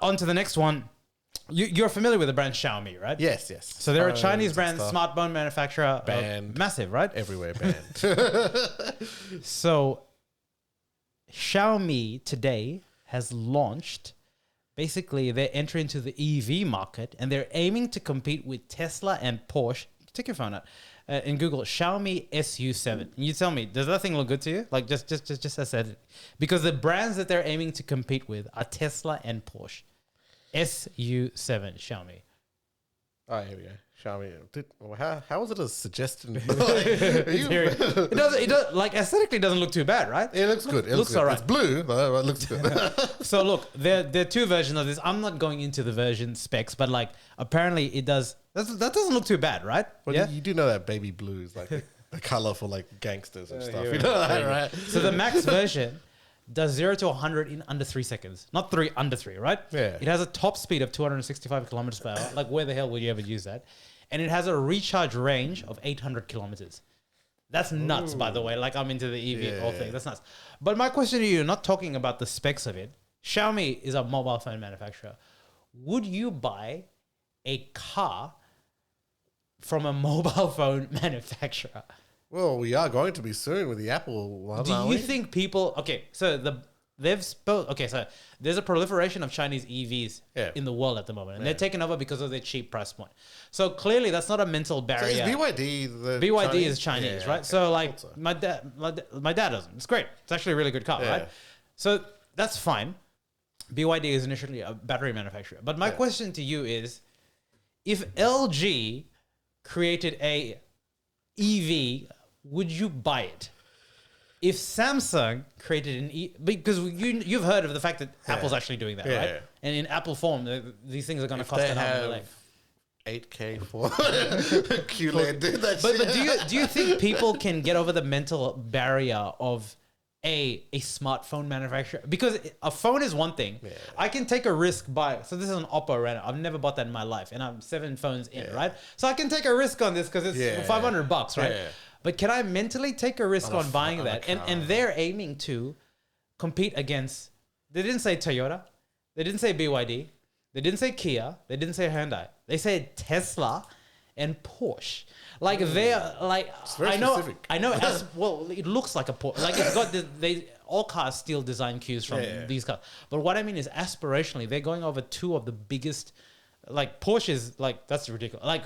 On to the next one. You're familiar with the brand Xiaomi, right? Yes, yes. So they're a Phones Chinese and brand, stuff. smartphone manufacturer. Banned. Massive, right? Everywhere banned. So Xiaomi today has launched, basically they're entering into the EV market and they're aiming to compete with Tesla and Porsche. Take your phone out and Google Xiaomi SU7. And you tell me, does that thing look good to you? Like just as I said, because the brands that they're aiming to compete with are Tesla and Porsche. SU7 Xiaomi. Oh, here we go. Xiaomi. How was it a suggestion? It does like aesthetically doesn't look too bad, right? It looks good. It looks good. all right. It's blue, but it looks good. So look, there are two versions of this. I'm not going into the version specs, but like apparently it does. That doesn't look too bad, right? Well, yeah. you do know that baby blue is like the color for like gangsters and stuff. yeah. You know that, right? So the max version does 0 to 100 in under 3 seconds. Not under 3, right? Yeah. It has a top speed of 265 kilometers per hour. Like where the hell would you ever use that? And it has a recharge range of 800 kilometers. That's nuts, by the way. Like I'm into the EV whole thing. That's nuts. But my question to you, not talking about the specs of it. Xiaomi is a mobile phone manufacturer. Would you buy a car from a mobile phone manufacturer? Well, we are going to be soon with the Apple one. Do you think people? Okay, so so there's a proliferation of Chinese EVs in the world at the moment, and they're taken over because of their cheap price point. So clearly, that's not a mental So barrier. is BYD the BYD Chinese? is Chinese, right? okay. So like Thought so. my dad doesn't. It's great. It's actually a really good car, right? So that's fine. BYD is initially a battery manufacturer, but my question to you is, if LG created a EV, would you buy it? If Samsung created an because you've heard of the fact that Apple's actually doing that, right? Yeah. And in Apple form, these things are going to cost They an arm and a have leg. 8K for QLED. Do that But shit. do you think people can get over the mental barrier of a smartphone manufacturer? Because a phone is one thing. Yeah. I can take a risk so this is an Oppo right now. I've never bought that in my life, and I'm 7 phones in, right? So I can take a risk on this because it's $500, right? Yeah. But can I mentally take a risk on buying on a that? car. And they're aiming to compete against. They didn't say Toyota, they didn't say BYD, they didn't say Kia, they didn't say Hyundai. They said Tesla and Porsche. Like they're like very specific. I know as well. It looks like a Porsche. Like it's got all cars steal design cues from these cars. But what I mean is aspirationally, they're going over two of the biggest. Like Porsche is like that's ridiculous. Like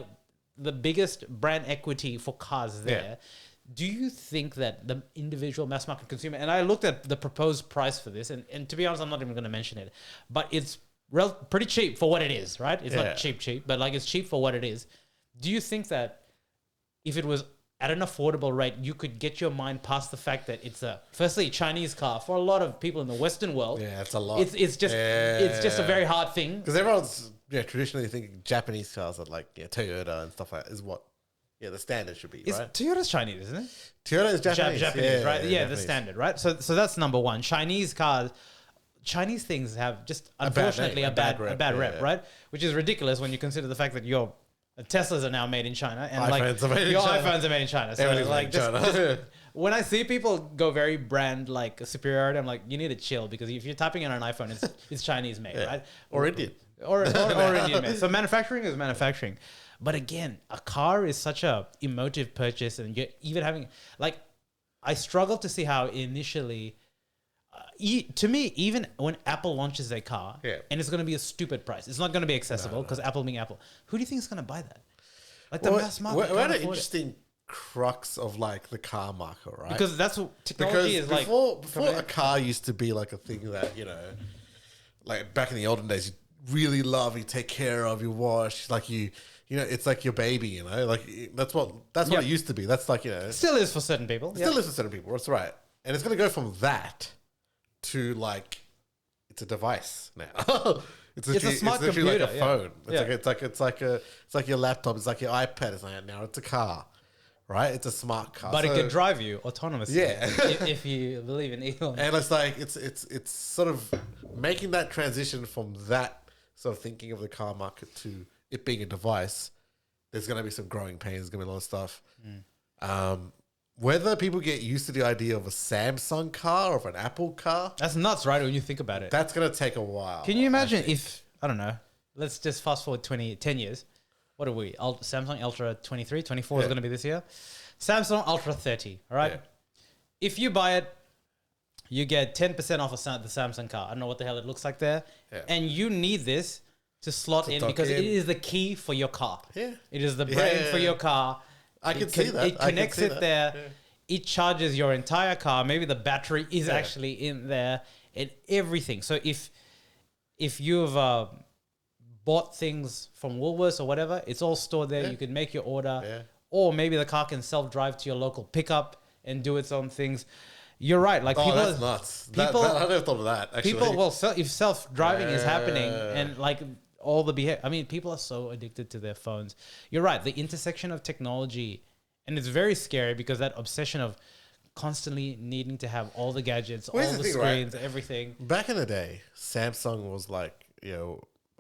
the biggest brand equity for cars there. Yeah. Do you think that the individual mass market consumer, and I looked at the proposed price for this, and to be honest, I'm not even going to mention it, but it's pretty cheap for what it is, right? It's not cheap, but like it's cheap for what it is. Do you think that if it was at an affordable rate, you could get your mind past the fact that it's firstly Chinese car for a lot of people in the Western world? Yeah, it's a lot. It's just a very hard thing. Because everyone's traditionally thinking Japanese cars are like Toyota and stuff like that is what the standard should be, right? Toyota's Chinese, isn't it? Toyota is Japanese. Japanese, right? Yeah, the Japanese. standard, right? So that's number one. Chinese things have just unfortunately a bad rep, right? Which is ridiculous when you consider the fact that your Teslas are now made in China and iPhones are made in your China. iPhones are made in China. So Everything's like made in China. just when I see people go very brand like superiority, I'm like, you need to chill because if you're typing in on an iPhone, it's Chinese made, right? Or Indian. Or Indian made. So manufacturing is manufacturing. But again, a car is such a emotive purchase, and you're even having like, I struggle to see how initially, to me, even when Apple launches their car, and it's going to be a stupid price, it's not going to be accessible because Apple being Apple. Who do you think is going to buy that? Like the mass market. We're at an interesting crux of like the car market, right? Because that's what technology is like. Before a car used to be like a thing that like back in the olden days, you really love, you take care of, you wash, like it's like your baby, like that's what it used to be. That's like Still is for certain people. Still is for certain people. That's right. And it's going to go from that to like it's a device now. It's a smart computer, like a phone. It's like your laptop. It's like your iPad. It's like now it's a car, right? It's a smart car, but it could drive you autonomously. Yeah, if you believe in Elon. And it's like it's sort of making that transition from that sort of thinking of the car market to it being a device. There's going to be some growing pains. There's going to be a lot of stuff. Whether people get used to the idea of a Samsung car or of an Apple car, that's nuts, right? When you think about it, that's going to take a while. Can you imagine if I don't know. Let's just fast forward 10 years. What are we? Samsung Ultra 23, 24 is going to be this year. Samsung Ultra 30, all right? Yeah. If you buy it, you get 10% off the Samsung car. I don't know what the hell it looks like there. Yeah. And you need this to slot in because it is the key for your car. Yeah. It is the brain for your car. I can see that. It connects it there. Yeah. It charges your entire car. Maybe the battery is actually in there and everything. So if you've bought things from Woolworths or whatever, it's all stored there. Yeah. You can make your order. Yeah. Or maybe the car can self-drive to your local pickup and do its own things. You're right. Like people, that's nuts. I never thought of that. Actually, if self-driving is happening and like all the behavior, I mean, people are so addicted to their phones. You're right. The intersection of technology, and it's very scary because that obsession of constantly needing to have all the gadgets, all the screens, everything. Back in the day, Samsung was like,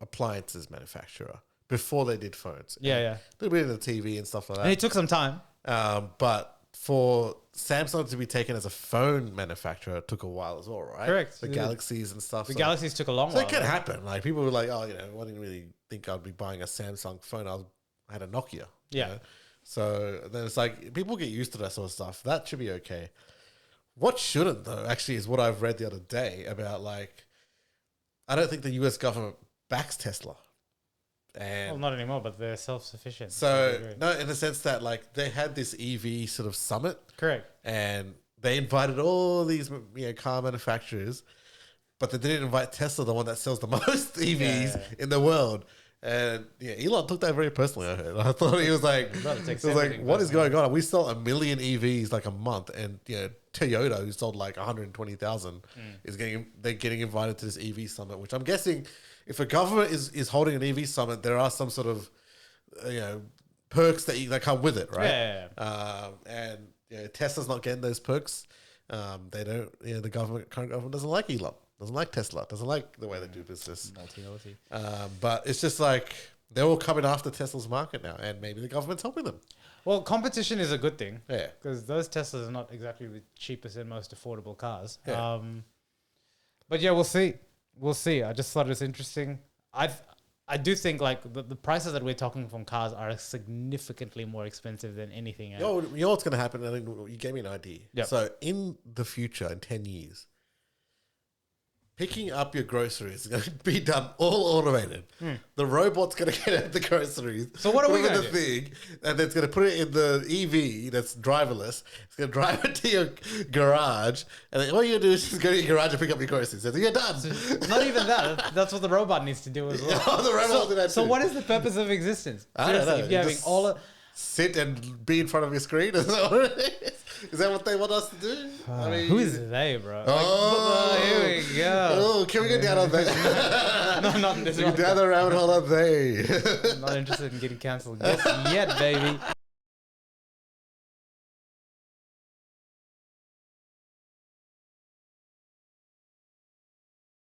appliances manufacturer before they did phones. Yeah. A little bit of the TV and stuff like that. And it took some time. But for Samsung to be taken as a phone manufacturer, it took a while as well, right? Correct. The Galaxies and stuff. The Galaxies took a long while. So it can happen. Like people were like, I didn't really think I'd be buying a Samsung phone. I had a Nokia. Yeah. So then it's like people get used to that sort of stuff. That should be okay. What shouldn't though, actually, is what I've read the other day about like, I don't think the US government backs Tesla. And not anymore, but they're self-sufficient. So, no, in the sense that like they had this EV sort of summit. Correct. And they invited all these car manufacturers, but they didn't invite Tesla, the one that sells the most EVs in the world. And Elon took that very personally, I heard. I thought he was like, what is going on? We sell 1 million EVs like a month, and Toyota, who sold like 120,000, they're getting invited to this EV summit, which I'm guessing if a government is holding an EV summit, there are some sort of perks that come with it, right? Yeah. And Tesla's not getting those perks. They don't. The current government doesn't like Elon. Doesn't like Tesla. Doesn't like the way they do business. Multi. But it's just like they're all coming after Tesla's market now, and maybe the government's helping them. Well, competition is a good thing. Yeah. Because those Teslas are not exactly the cheapest and most affordable cars. Yeah. But yeah, we'll see. We'll see. I just thought it was interesting. I do think like the prices that we're talking from cars are significantly more expensive than anything else. You know what's going to happen? I think you gave me an idea. Yep. So in the future, in 10 years, picking up your groceries is going to be done all automated. The robot's going to get out the groceries. So what are we going to do? Thing, and then it's going to put it in the EV that's driverless. It's going to drive it to your garage, and then all you do is just go to your garage and pick up your groceries. And you're done. So not even that. That's what the robot needs to do as well. The robot will do that so too. what is the purpose of existence? I don't know. If you're having all of... Sit and be in front of your screen? Is that what it is? Is that what they want us to do? I mean, who is they, bro? Here we go. Oh, can we get down on that? No, not in this one. Down the rabbit hole on they. I'm not interested in getting cancelled yet, baby.